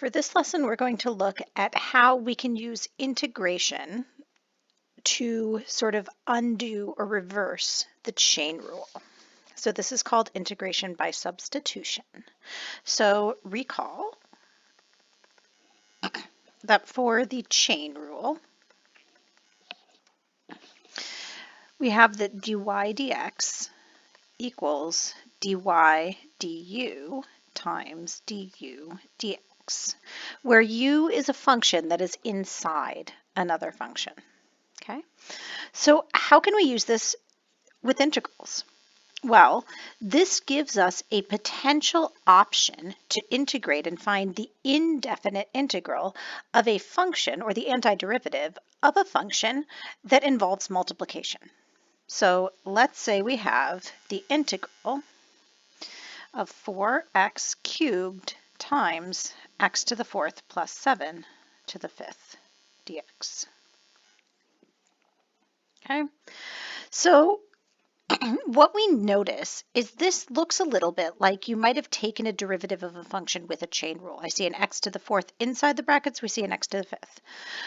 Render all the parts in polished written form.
For this lesson, we're going to look at how we can use integration to sort of undo or reverse the chain rule. So this is called integration by substitution. So recall that for the chain rule, we have that dy dx equals dy du times du dx, where u is a function that is inside another function. Okay, so how can we use this with integrals? Well, this gives us a potential option to integrate and find the indefinite integral of a function or the antiderivative of a function that involves multiplication. So let's say we have the integral of 4x cubed times x to the fourth plus 7 to the fifth dx. Okay, so what we notice is this looks a little bit like you might have taken a derivative of a function with a chain rule. I see an x to the fourth inside the brackets, we see an x to the fifth.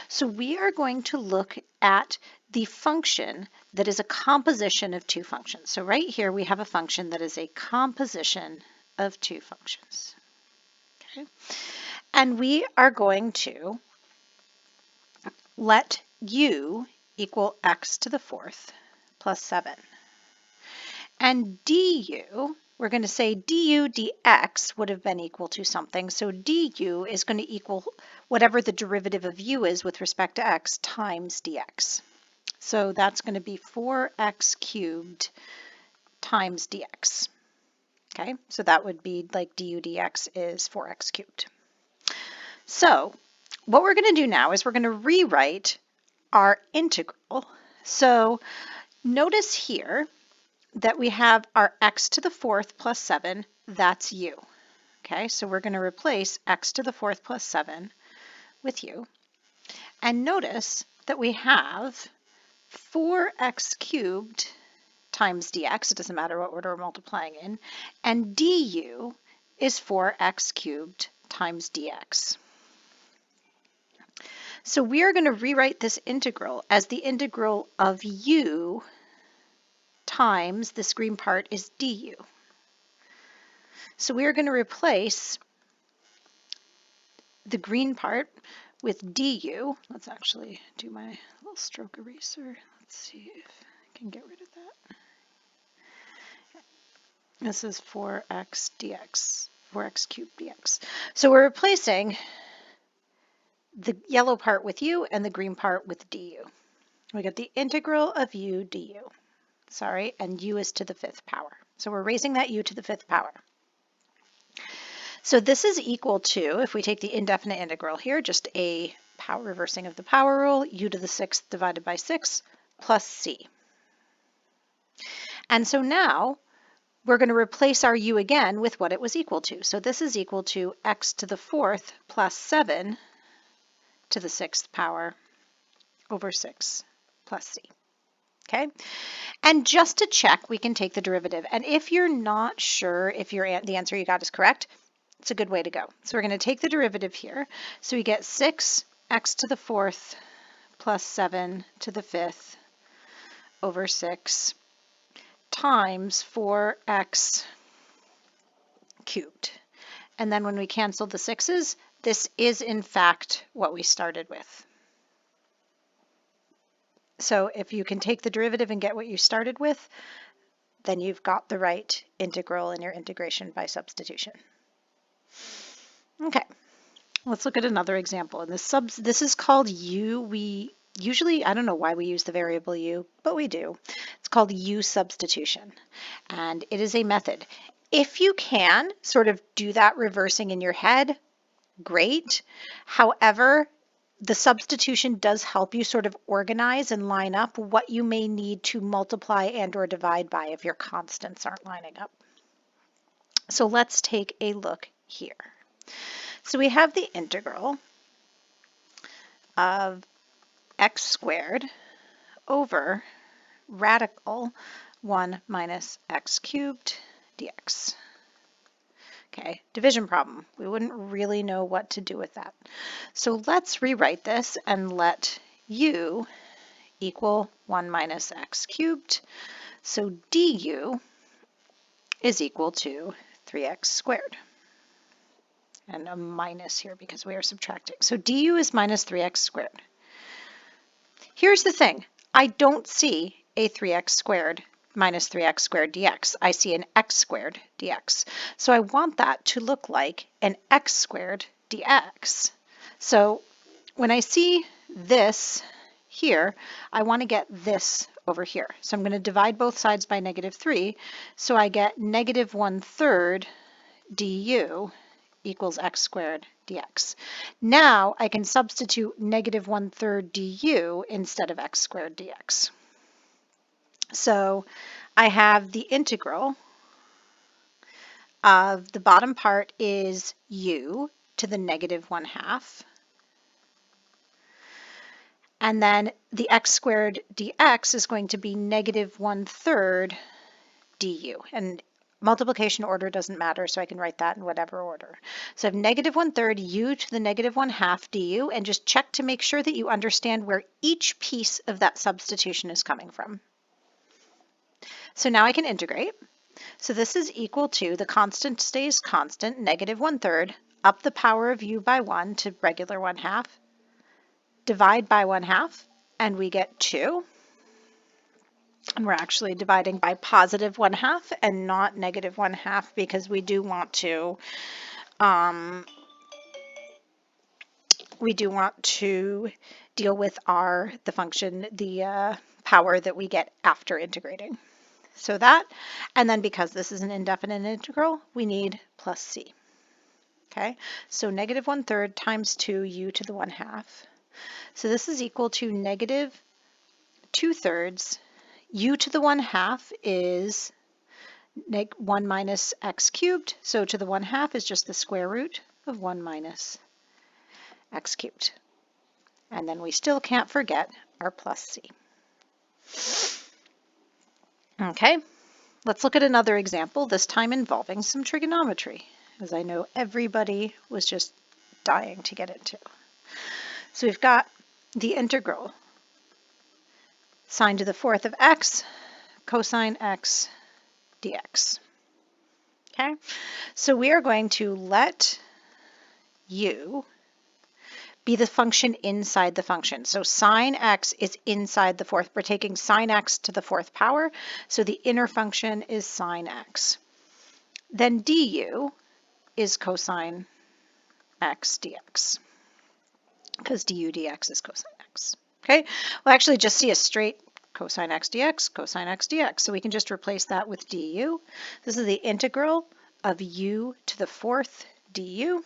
So we are going to look at the function that is a composition of two functions. So right here we have a function that is a composition of two functions. Okay. And we are going to let u equal x to the fourth plus 7. And du, we're going to say du dx would have been equal to something. So du is going to equal whatever the derivative of u is with respect to x times dx. So that's going to be 4x cubed times dx. Okay, so that would be like du dx is 4x cubed. So what we're going to do now is we're going to rewrite our integral. So notice here that we have our x to the fourth plus 7, that's u. Okay, so we're going to replace x to the fourth plus 7 with u. And notice that we have 4x cubed times dx, it doesn't matter what order we're multiplying in, and du is 4x cubed times dx. So we are going to rewrite this integral as the integral of u times this green part is du. So we are going to replace the green part with du. Let's actually do my little stroke eraser. Let's see if I can get rid of that. This is 4x dx, 4x cubed dx. So we're replacing the yellow part with u and the green part with du. We got the integral of u du. Sorry, and u is to the fifth power. So we're raising that u to the fifth power. So this is equal to, if we take the indefinite integral here, just a power reversing of the power rule, u to the sixth divided by 6 plus c. And so now we're going to replace our u again with what it was equal to. So this is equal to x to the fourth plus 7 to the sixth power over 6 plus c. Okay, and just to check, we can take the derivative. And if you're not sure if the answer you got is correct, it's a good way to go. So we're going to take the derivative here. So we get 6x to the fourth plus 7 to the fifth over 6 times 4x cubed. And then when we cancel the 6's, this is in fact what we started with. So if you can take the derivative and get what you started with, then you've got the right integral in your integration by substitution. Okay, let's look at another example. And this is called u. We usually, I don't know why we use the variable u, but we do. It's called u substitution, and it is a method. If you can sort of do that reversing in your head, great. However, the substitution does help you sort of organize and line up what you may need to multiply and or divide by if your constants aren't lining up. So let's take a look here. So we have the integral of x squared over radical 1 minus x cubed dx. Okay, division problem. We wouldn't really know what to do with that. So let's rewrite this and let u equal 1 minus x cubed. So du is equal to 3x squared. And a minus here because we are subtracting. So du is minus 3x squared. Here's the thing. I don't see a 3x squared minus 3x squared dx. I see an x squared dx. So I want that to look like an x squared dx. So when I see this here, I want to get this over here. So I'm going to divide both sides by -3. So I get -1/3 du equals x squared dx. Now I can substitute -1/3 du instead of x squared dx. So I have the integral of the bottom part is u to the -1/2. And then the x squared dx is going to be -1/3 du. And multiplication order doesn't matter, so I can write that in whatever order. So I have -1/3 u to the -1/2 du, and just check to make sure that you understand where each piece of that substitution is coming from. So now I can integrate. So this is equal to, the constant stays constant, -1/3, up the power of u by 1 to regular 1/2, divide by 1/2, and we get 2. And we're actually dividing by positive 1/2 and not -1/2 because we do want to deal with the function, the power that we get after integrating. So that, and then because this is an indefinite integral, we need plus c. Okay, so -1/3 times 2u to the 1/2. So this is equal to -2/3. U to the 1/2 is 1 minus x cubed, so to the 1/2 is just the square root of 1 minus x cubed. And then we still can't forget our plus c. Okay, let's look at another example, this time involving some trigonometry, as I know everybody was just dying to get into. So we've got the integral sine to the 4th of x cosine x dx. Okay, so we are going to let u be the function inside the function. So sine x is inside the 4th. We're taking sine x to the 4th power, so the inner function is sine x. Then du is cosine x dx, because du dx is cosine x. Okay, we'll actually just see a straight cosine x dx, so we can just replace that with du. This is the integral of u to the 4th du.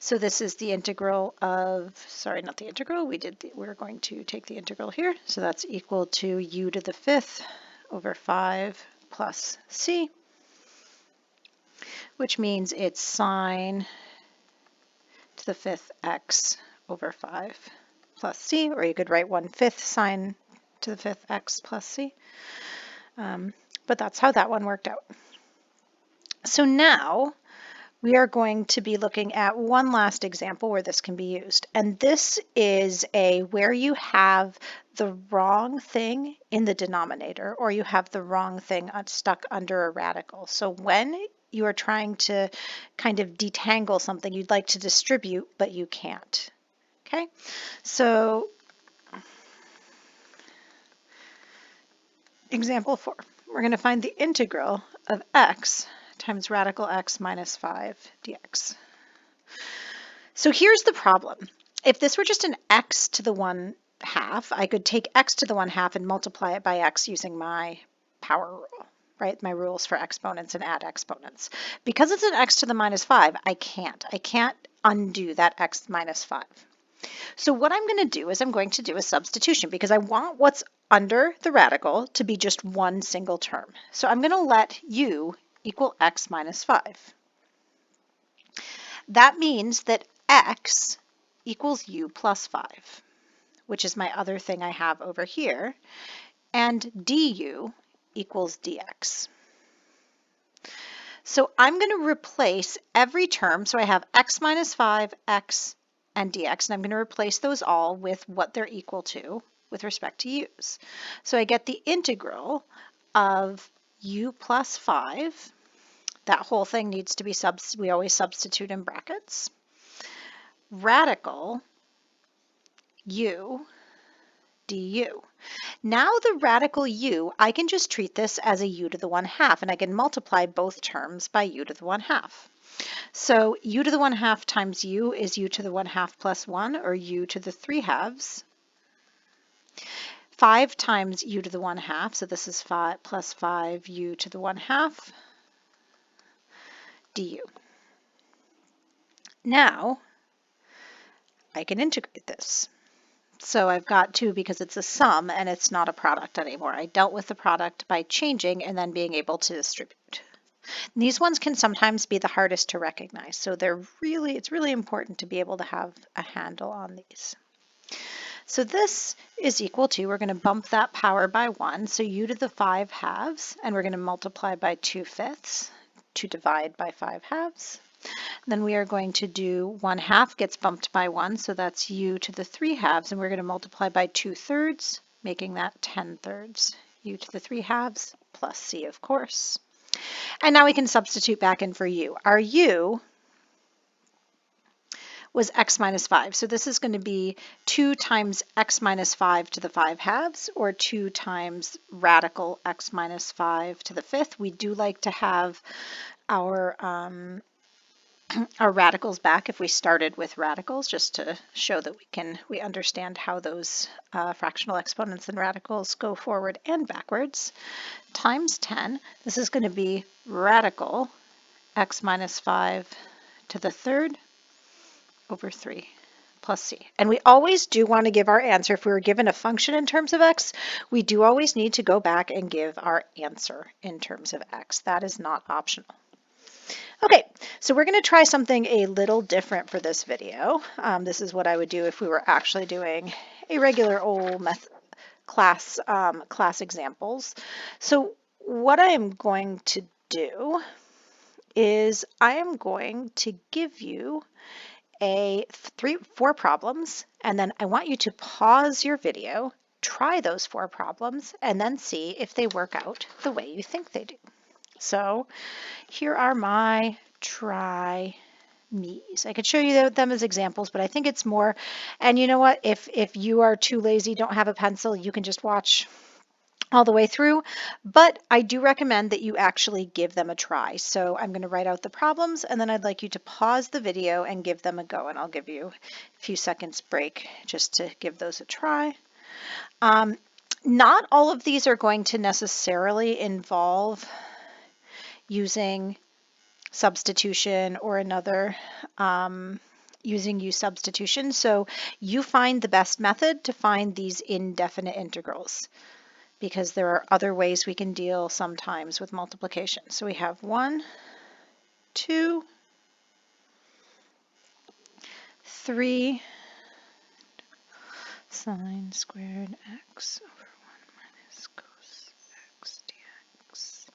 So this is the integral of, sorry, not the integral, we're going to take the integral here. So that's equal to u to the 5th over 5 plus c, which means it's sine to the 5th x over 5 plus c, or you could write 1/5 sine to the 5th x plus c. But that's how that one worked out. So now we are going to be looking at one last example where this can be used. And this is where you have the wrong thing in the denominator, or you have the wrong thing stuck under a radical. So when you are trying to kind of detangle something, you'd like to distribute, but you can't. Okay, so example 4, we're going to find the integral of x times radical x minus 5 dx. So here's the problem. If this were just an x to the 1/2, I could take x to the 1/2 and multiply it by x using my power rule, right? My rules for exponents and add exponents. Because it's an x to the -5, I can't undo that x minus 5. So what I'm going to do is I'm going to do a substitution because I want what's under the radical to be just one single term. So I'm going to let u equal x minus 5. That means that x equals u plus 5, which is my other thing I have over here, and du equals dx. So I'm going to replace every term. So I have x minus 5, x, and dx, and I'm going to replace those all with what they're equal to with respect to u's. So I get the integral of u plus 5. That whole thing needs to be, we always substitute in brackets. Radical u du. Now the radical u, I can just treat this as a u to the 1/2, and I can multiply both terms by u to the 1/2. So u to the 1/2 times u is u to the 1/2 plus 1, or u to the 3/2. 5 times u to the 1/2, so this is 5 plus 5 u to the 1/2 du. Now I can integrate this. So I've got 2 because it's a sum and it's not a product anymore. I dealt with the product by changing and then being able to distribute. And these ones can sometimes be the hardest to recognize. So it's really important to be able to have a handle on these. So this is equal to, we're going to bump that power by 1, so u to the 5/2, and we're going to multiply by 2/5 to divide by 5/2. Then we are going to do 1/2 gets bumped by 1, so that's u to the 3/2, and we're going to multiply by 2/3, making that 10/3. U to the 3/2 plus c, of course. And now we can substitute back in for u. Our u was x minus 5, so this is going to be 2 times x minus 5 to the 5/2, or 2 times radical x minus 5 to the 5th. We do like to have our radicals back if we started with radicals, just to show that we understand how those fractional exponents and radicals go forward and backwards, times 10. This is going to be radical x minus 5 to the 3rd over 3 plus c. And we always do want to give our answer. If we were given a function in terms of x, we do always need to go back and give our answer in terms of x. That is not optional. Okay, so we're going to try something a little different for this video. This is what I would do if we were actually doing a regular old class examples. So what I am going to do is I am going to give you four problems, and then I want you to pause your video, try those 4 problems, and then see if they work out the way you think they do. So here are my try me's. I could show you them as examples, but I think it's more, and you know what, if you are too lazy, don't have a pencil, you can just watch all the way through, but I do recommend that you actually give them a try. So I'm going to write out the problems, and then I'd like you to pause the video and give them a go, and I'll give you a few seconds break just to give those a try. Not all of these are going to necessarily involve using substitution or another using u substitution. So you find the best method to find these indefinite integrals, because there are other ways we can deal sometimes with multiplication. So we have 1, 2, 3 sine squared x over 1 minus cos x dx.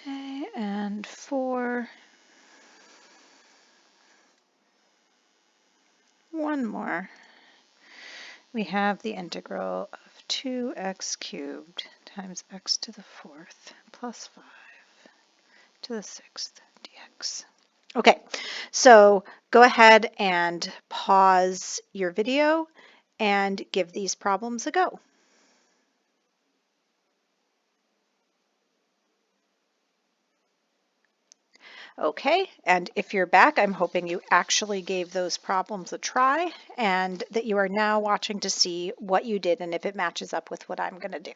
Okay, and 4, one more. We have the integral of 2x cubed times x to the 4th plus 5 to the 6th dx. Okay, so go ahead and pause your video and give these problems a go. Okay, and if you're back, I'm hoping you actually gave those problems a try and that you are now watching to see what you did and if it matches up with what I'm going to do.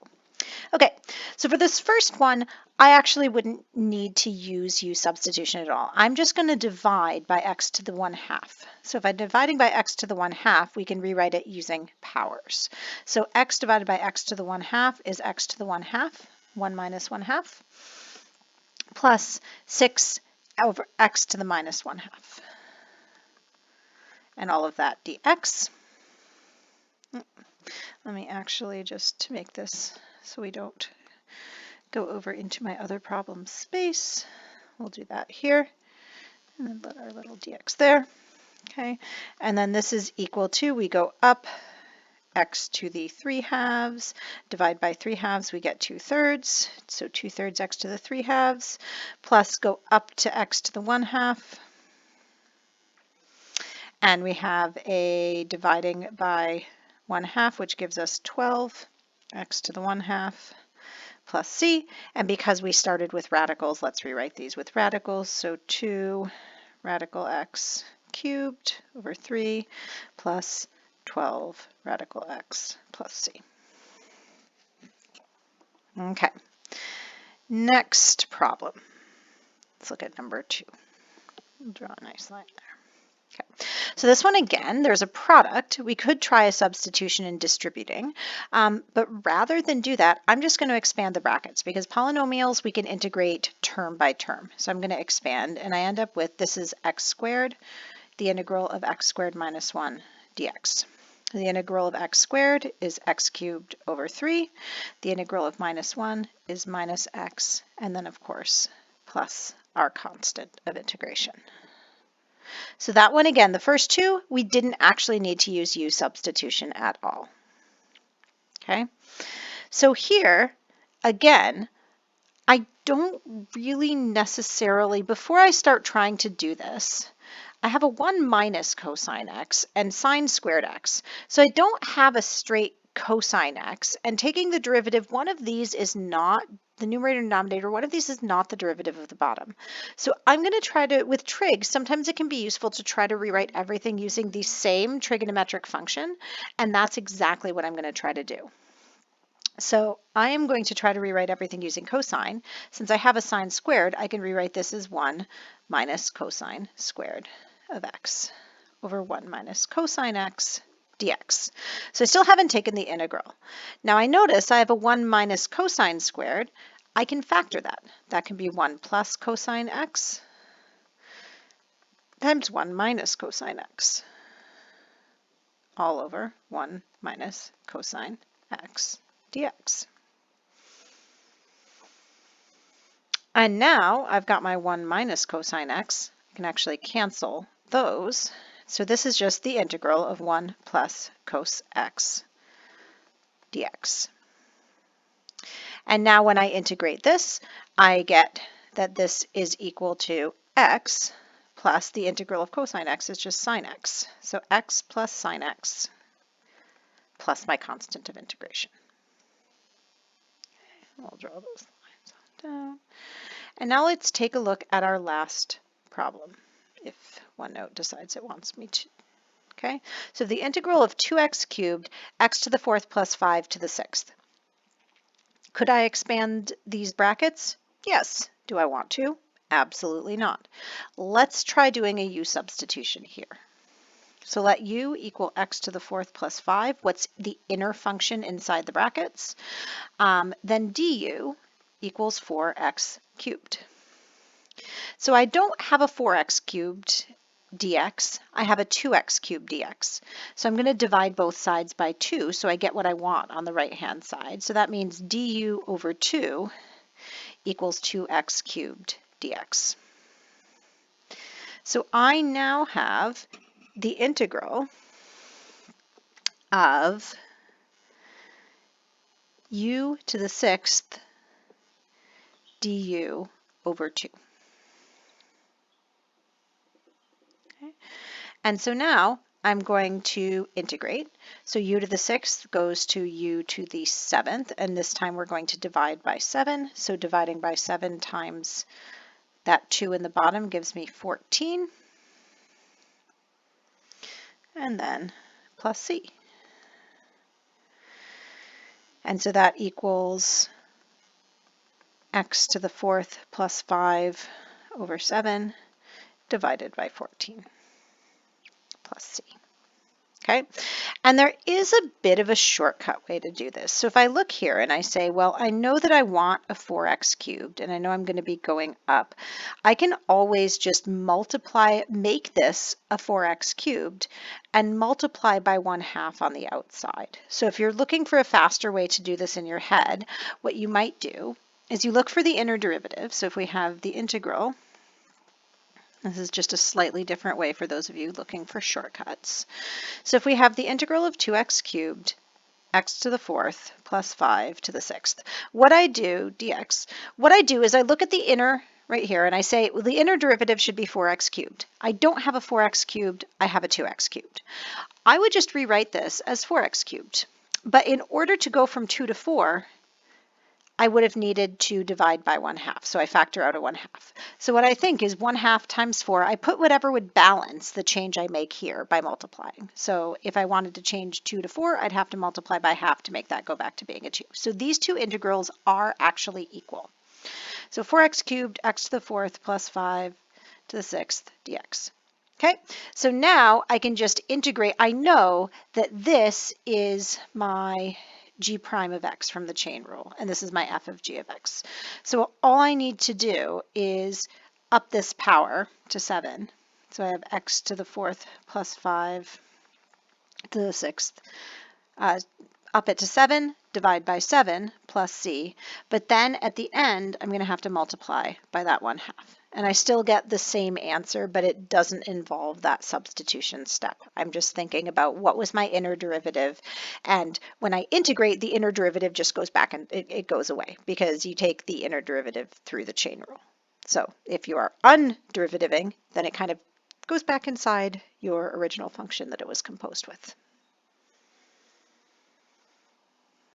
Okay, so for this first one, I actually wouldn't need to use u substitution at all. I'm just going to divide by x to the 1/2. So if I'm dividing by x to the 1/2, we can rewrite it using powers. So x divided by x to the 1/2 is x to the 1/2, 1 minus 1/2, plus 6 over x to the minus 1/2. And all of that dx. Let me actually just make this so we don't go over into my other problem space. we'll do that here, and then put our little dx there. Okay, and then this is equal to, we go up x to the 3/2, divide by 3/2, we get 2/3, so 2/3 x to the 3/2, plus go up to x to the 1/2, and we have a dividing by 1/2, which gives us 12 x to the 1/2 plus c, and because we started with radicals, let's rewrite these with radicals, so 2 radical x cubed over 3 plus 12 radical x plus c. Okay, next problem. Let's look at number 2. I'll draw a nice line there. Okay. So this one again, there's a product. We could try a substitution in distributing, but rather than do that, I'm just going to expand the brackets because polynomials we can integrate term by term. So I'm going to expand and I end up with, this is x squared, the integral of x squared minus 1 dx. The integral of x squared is x cubed over 3. The integral of minus 1 is minus x, and then of course plus our constant of integration. So that one again, the first two, we didn't actually need to use u substitution at all. Okay, so here, again, I don't really necessarily, before I start trying to do this, I have a 1 minus cosine x and sine squared x. So I don't have a straight cosine x, and taking the derivative, one of these is not the numerator and denominator, one of these is not the derivative of the bottom. So I'm going to try to, with trig, sometimes it can be useful to try to rewrite everything using the same trigonometric function, and that's exactly what I'm going to try to do. So I am going to try to rewrite everything using cosine. Since I have a sine squared, I can rewrite this as 1 minus cosine squared of x over 1 minus cosine x dx. So I still haven't taken the integral. Now I notice I have a 1 minus cosine squared. I can factor that. That can be 1 plus cosine x times 1 minus cosine x all over 1 minus cosine x dx. And now I've got my 1 minus cosine x. I can actually cancel those. So this is just the integral of 1 plus cos x dx. And now when I integrate this, I get that this is equal to x plus the integral of cosine x is just sine x. So x plus sine x plus my constant of integration. I'll draw those lines down. And now let's take a look at our last problem, if OneNote decides it wants me to. Okay, so the integral of 2x cubed, x to the 4th plus 5 to the 6th. Could I expand these brackets? Yes. Do I want to? Absolutely not. Let's try doing a u substitution here. So let u equal x to the 4th plus 5. What's the inner function inside the brackets? Then du equals 4x cubed. So I don't have a 4x cubed dx, I have a 2x cubed dx. So I'm going to divide both sides by 2 so I get what I want on the right hand side. So that means du over 2 equals 2x cubed dx. So I now have the integral of u to the 6th du over 2. Okay. And so now I'm going to integrate. So u to the 6th goes to u to the 7th, and this time we're going to divide by 7. So dividing by 7 times that 2 in the bottom gives me 14. And then plus c. And so that equals x to the 4th plus 5 over 7 divided by 14 plus c. Okay, and there is a bit of a shortcut way to do this. So if I look here and I say, well, I know that I want a 4x cubed and I know I'm going to be going up, I can always just multiply, make this a 4x cubed and multiply by 1/2 on the outside. So if you're looking for a faster way to do this in your head, what you might do is you look for the inner derivative. So if we have the integral This is just a slightly different way for those of you looking for shortcuts. So if we have the integral of 2x cubed, x to the 4th plus 5 to the 6th, what I do, dx, what I do is I look at the inner right here and I say, well, the inner derivative should be 4x cubed. I don't have a 4x cubed, I have a 2x cubed. I would just rewrite this as 4x cubed. But in order to go from 2 to 4, I would have needed to divide by 1/2. So I factor out a 1/2. So what I think is 1/2 times 4, I put whatever would balance the change I make here by multiplying. So if I wanted to change 2 to 4, I'd have to multiply by half to make that go back to being a 2. So these two integrals are actually equal. So 4x cubed, x to the 4th plus 5 to the 6th dx. Okay, so now I can just integrate. I know that this is my g prime of x from the chain rule, and this is my f of g of x. So all I need to do is up this power to 7. So I have x to the 4th plus 5 to the 6th. Up it to 7, divide by 7 plus c, but then at the end I'm going to have to multiply by that 1/2. And I still get the same answer, but it doesn't involve that substitution step. I'm just thinking about what was my inner derivative, and when I integrate, the inner derivative just goes back and it goes away because you take the inner derivative through the chain rule. So if you are underivativing, then it kind of goes back inside your original function that it was composed with.